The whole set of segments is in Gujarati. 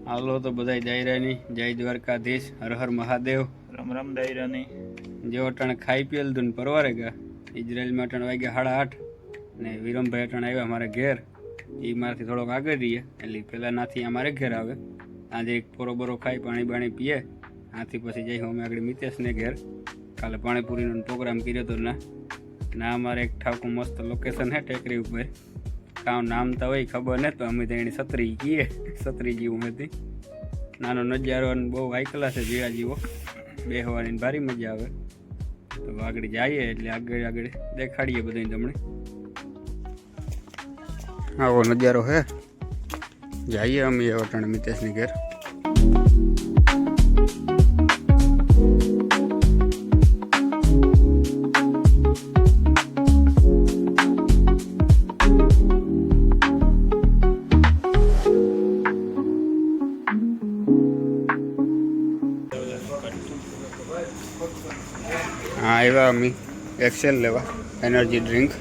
હાલો તો બધાય દાયરાની જય દ્વારકાધીશ, હર હર મહાદેવ, રામ રામ દાયરાની. જેવો અટાણે ખાઈ પીએલ દુન પરવારે ગયા. ઇઝરાયલમાં અટાણે વાગ્યા 8:30 ને વિરમભાઈ અટાણે આવ્યા અમારે ઘેર. એ મારાથી થોડોક આગળ રહીએ એટલે પહેલાં નાથી અમારે ઘેર આવે. આજે એક પોરો ખાઈ પાણી બાણી પીએ. આથી પછી જઈ અમે આગળ મિતેશને ઘેર. કાલે પાણીપુરીનો પ્રોગ્રામ કર્યો હતો ના અમારે એક ઠાકું મસ્ત લોકેશન છે ટેકરી ઉપર. કામ નામ તો હોય ખબર ને, તો અમે તો એની છત્રી કહીએ, છત્રી જેવું હતી. નાનો નજારો અને બહુ હાઈ ક્લાસ છે જીરા જેવો, બેસવાની ભારી મજા આવે. તો આગળ જઈએ એટલે આગળ દેખાડીએ બધું તમને. આવો નજારો હે. જઈએ અમે અટાણે મિતેશની ઘેર. હા આવ્યા અમે એક્સેલ લેવા એનર્જી ડ્રિંક.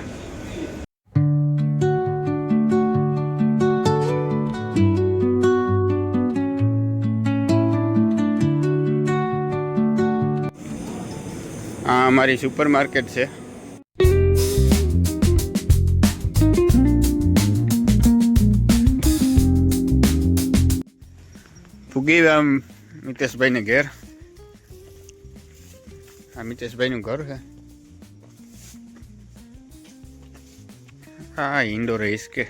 આ અમારી સુપર માર્કેટ છે. ફૂગી આમ મિતેશભાઈને ઘેર. આ મિતેશભાઈનું ઘર છે. હા ઇન્ડોર રહીશ કે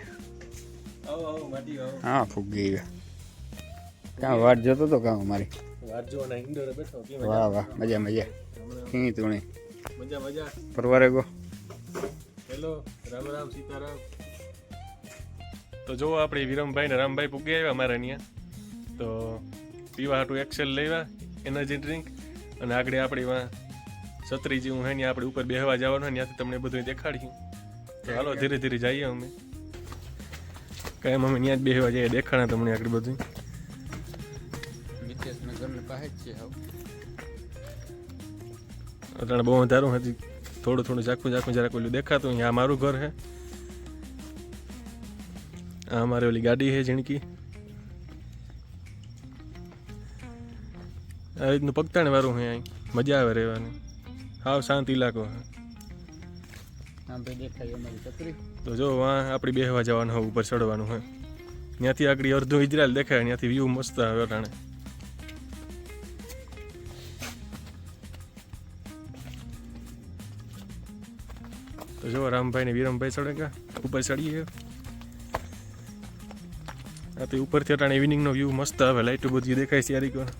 હા ફૂગી ગયા. કાં વાટ જોતો તો કાં અમારી વાહ વાહ મજા મજા ખીણી તુણી મજા પરવારે ગો. હેલો રામ રામ સીતારામ. તો જો આપણે વિરમભાઈ ને રામભાઈ પૂગી આવ્યા અમારા અહીંયા. તો પીવા હાટું એક્સેલ લેવા એનર્જી ડ્રિંક, અને આગળ આપણે છત્રી જેવું હોય ને આપણે ઉપર બેહવા જવાનું હોય ત્યાંથી તમને બધું દેખાડીશું. તો હાલો ધીરે ધીરે જઈએ અમે. કાયમ અમે ત્યાં જ બેહવા જઈએ, દેખાડા તમને આગળ બધું. અટાણે બહુ અંધારું હતી, થોડું ઝાખું જરાક ઓલું દેખાતું. અહીંયા મારું ઘર છે. આ અમારી ઓલી ગાડી છે ઝીણકી. આ રીતનું પગતાણ વાળું છે. અહીં મજા આવે રહેવાની. હાવ શાંત ઇલાકો છે. તો જો આપણી બેહવા જવાનું હોય, ઉપર ચડવાનું હોય. ત્યાંથી આગળ અડધું ઇઝરાયલ દેખાય, ત્યાંથી વ્યૂ મસ્ત આવે અટાણે. તો જો રામભાઈ ને વિરમભાઈ ચડે ગયા, ઉપર ચડીએ. આથી ઉપરથી અટાણે ઇવનિંગનો વ્યૂ મસ્ત આવે, લાઇટો બધી દેખાય છે યારી કોને.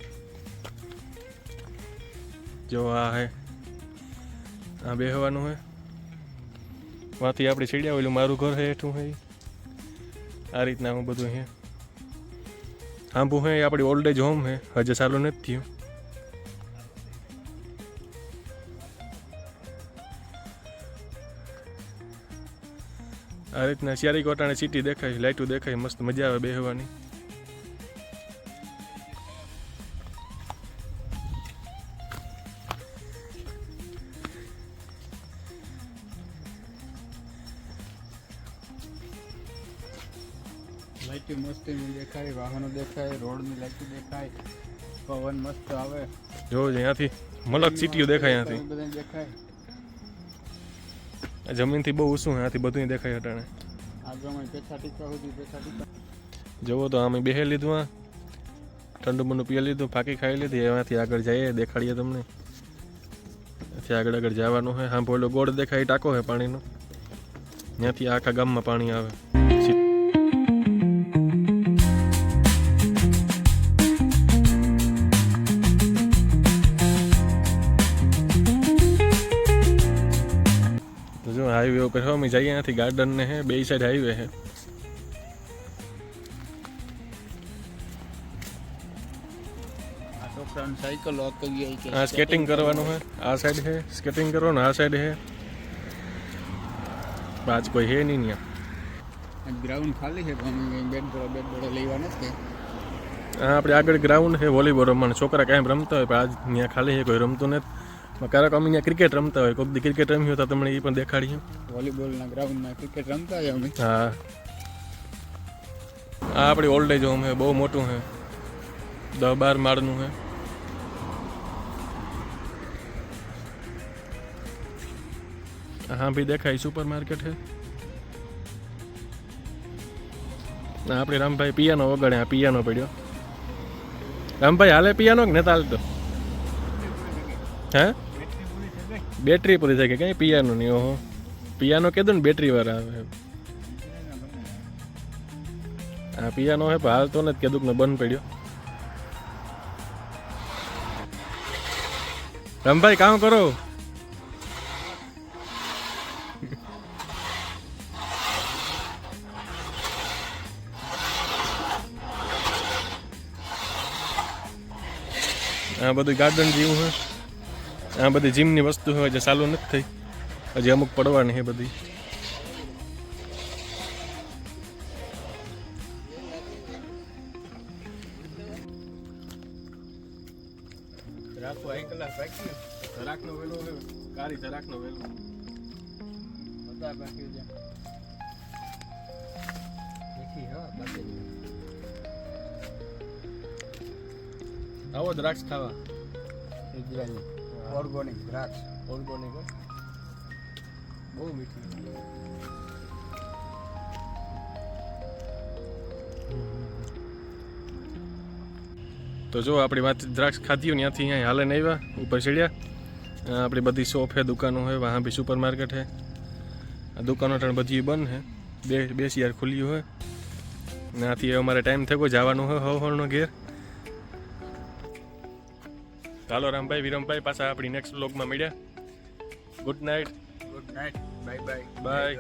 જો આ હે, આ બેહવાનું હોય. વાંથી આપણે સીડ્યા ઓલું મારું ઘર હે હેઠું હે. આ રીતના હું બધું હે. આંબુ હે આપણી ઓલ્ડ એજ હોમ હે, હજે ચાલુ નથી થયું. આ રીતના શિયારી કોટાણે સિટી દેખાય, લાઇટો દેખાય, મસ્ત મજા આવે બેહવાની. લાઇટો મસ્ત દેખાય, વાહનો દેખાય, રોડની લાઇટો દેખાય, પવન મસ્ત આવે. જો અહીંયાથી મલક સિટીઓ દેખાય. અહીંયાથી બધું દેખાય. જમીનથી બહુ ઊંચું, અહીંયાથી બધું દેખાય અટાણે. આગળ પેછા ટીકા સુધી જુઓ તો અમે બેહી લીધું, આ ઠંડુ બંડુ પી લીધું, ફાંકી ખાઈ લીધી. એમાંથી આગળ જઈએ, દેખાડીએ તમને. ત્યાંથી આગળ જવાનું હોય. હા બોલો ગોળ દેખાય, ટાંકો હોય પાણીનો. ત્યાંથી આખા ગામમાં પાણી આવે. તો જો હાઈવે ઉપર અમે જઈએ, ત્યાંથી ગાર્ડન ને હે, બે સાઈડ હાઈવે હે. સાયકલ આ સ્કેટિંગ કરવાનું હોય. આ સાઈડ છે સ્કેટિંગ કરવાનું, આ સાઈડ છે. આજ કોઈ હે નહીં ત્યાં. ગ્રાઉન્ડ ખાલી છે, બેટ બોલો લેવા નથી. હા આપણે આગળ ગ્રાઉન્ડ છે વોલીબોલ રમવાનું. છોકરા કાંઈ રમતા હોય, પણ આજ ત્યાં ખાલી છે, કોઈ રમતું નથી. ક્યારેક અમે અહીંયા ક્રિકેટ રમતા હોય, કોઈક દી ક્રિકેટ રમ્યું હોય તો તમને એ પણ દેખાડીએ. વોલીબોલના ગ્રાઉન્ડમાં ક્રિકેટ રમતા હોય અમે. હા આ આપણી ઓલ્ડ એજ હોમ છે, બહુ મોટું છે. 10-12 માળનું છે. હા ભી દેખાય સુપર માર્કેટ છે. આપણે રામભાઈ પિયાનો વગાડે. આ પિયાનો પડ્યો. રામભાઈ હાલે પિયાનો કે નતા હાલતો? હે બેટરી પૂરી થઈ ગઈ કઈ પિયાનો નહીં. ઓહો પિયાનો કીધું ને બેટરી વાળા આવે. હા પિયાનો હે પણ હાલતો નથી કીધું કે બંધ પડ્યો. રામભાઈ કામ કરો. આ બધું ગાર્ડન જેવું છે. આ બધી જીમની વસ્તુ હોય જે ચાલુ નથી થઈ હજી, અમુક પડવાની છે બધી. જરાકનો વેલો છે કારી જરાકનો વેલો બધા બાકી છે. દેખી હા બાકી આવો દ્રાક્ષ ખાવા. ઓર્ગોનિક દ્રાક્ષ. ઓર્ગોનિક બહુ મીઠી. તો જો આપણી વાત દ્રાક્ષ ખાધી હોય ત્યાંથી અહીંયા હાલે નહીં આવ્યા ઉપર ચડ્યા. આપણી બધી શોપ છે, દુકાનો है, वहाँ भी सुपर मार्केट है. આ દુકાનો ત્રણ બધી બંધ છે. બે શિયાર ખુલ્યું હોય. ત્યાંથી અમારે ટાઈમ થયો જવાનું હોય હવનો ઘેર. ચાલો રામભાઈ વિરમભાઈ પાછા આપણી નેક્સ્ટ વ્લોગમાં મળ્યા. Good night. Good night. Bye bye. By.